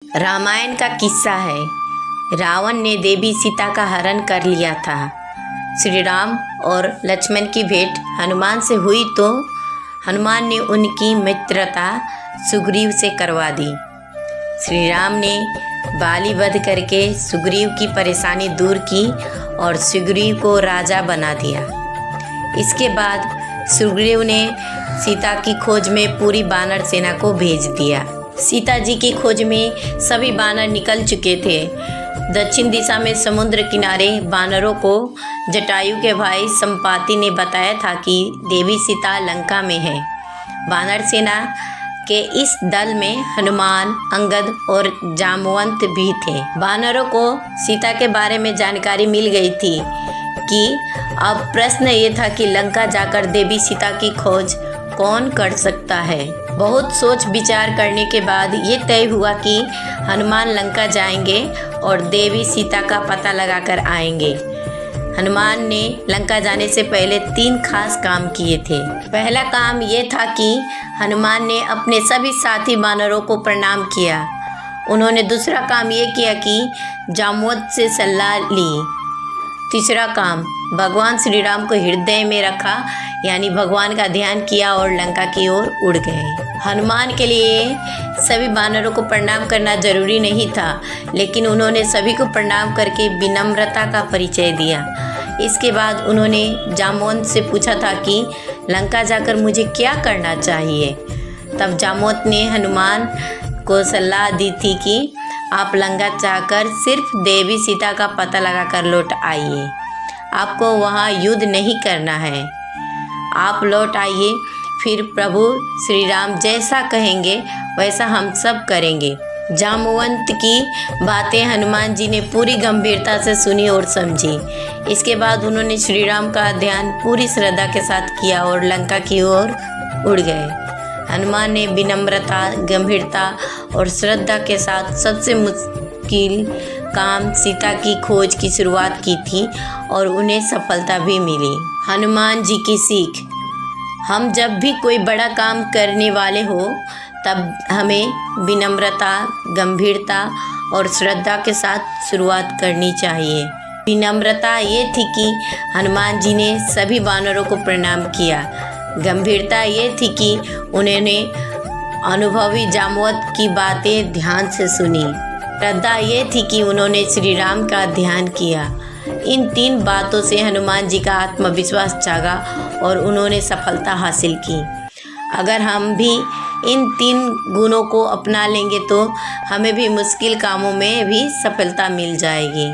रामायण का किस्सा है। रावण ने देवी सीता का हरण कर लिया था। श्री राम और लक्ष्मण की भेंट हनुमान से हुई तो हनुमान ने उनकी मित्रता सुग्रीव से करवा दी। श्री राम ने बाली वध करके सुग्रीव की परेशानी दूर की और सुग्रीव को राजा बना दिया। इसके बाद सुग्रीव ने सीता की खोज में पूरी वानर सेना को भेज दिया। सीता जी की खोज में सभी वानर निकल चुके थे। दक्षिण दिशा में समुद्र किनारे वानरों को जटायु के भाई संपाति ने बताया था कि देवी सीता लंका में है। वानर सेना के इस दल में हनुमान, अंगद और जामवंत भी थे। वानरों को सीता के बारे में जानकारी मिल गई थी कि अब प्रश्न ये था कि लंका जाकर देवी सीता की खोज कौन कर सकता है। बहुत सोच विचार करने के बाद ये तय हुआ कि हनुमान लंका जाएंगे और देवी सीता का पता लगाकर आएंगे। हनुमान ने लंका जाने से पहले 3 खास काम किए थे। पहला काम ये था कि हनुमान ने अपने सभी साथी वानरों को प्रणाम किया। उन्होंने दूसरा काम ये किया कि जामवंत से सलाह ली। तीसरा काम भगवान श्री राम को हृदय में रखा, यानी भगवान का ध्यान किया और लंका की ओर उड़ गए। हनुमान के लिए सभी वानरों को प्रणाम करना जरूरी नहीं था, लेकिन उन्होंने सभी को प्रणाम करके विनम्रता का परिचय दिया। इसके बाद उन्होंने जामवंत से पूछा था कि लंका जाकर मुझे क्या करना चाहिए। तब जामवंत ने हनुमान को सलाह दी थी कि आप लंका जाकर सिर्फ देवी सीता का पता लगाकर लौट आइए। आपको वहाँ युद्ध नहीं करना है। आप लौट आइए, फिर प्रभु श्री राम जैसा कहेंगे वैसा हम सब करेंगे। जामवंत की बातें हनुमान जी ने पूरी गंभीरता से सुनी और समझी। इसके बाद उन्होंने श्री राम का ध्यान पूरी श्रद्धा के साथ किया और लंका की ओर उड़ गए। हनुमान ने विनम्रता, गंभीरता और श्रद्धा के साथ सबसे मुश्किल काम सीता की खोज की शुरुआत की थी और उन्हें सफलता भी मिली। हनुमान जी की सीख: हम जब भी कोई बड़ा काम करने वाले हो तब हमें विनम्रता, गंभीरता और श्रद्धा के साथ शुरुआत करनी चाहिए। विनम्रता ये थी कि हनुमान जी ने सभी वानरों को प्रणाम किया। गंभीरता ये थी कि उन्होंने अनुभवी जामवंत की बातें ध्यान से सुनी। श्रद्धा ये थी कि उन्होंने श्री राम का ध्यान किया। इन 3 बातों से हनुमान जी का आत्मविश्वास जागा और उन्होंने सफलता हासिल की। अगर हम भी इन 3 गुणों को अपना लेंगे तो हमें भी मुश्किल कामों में भी सफलता मिल जाएगी।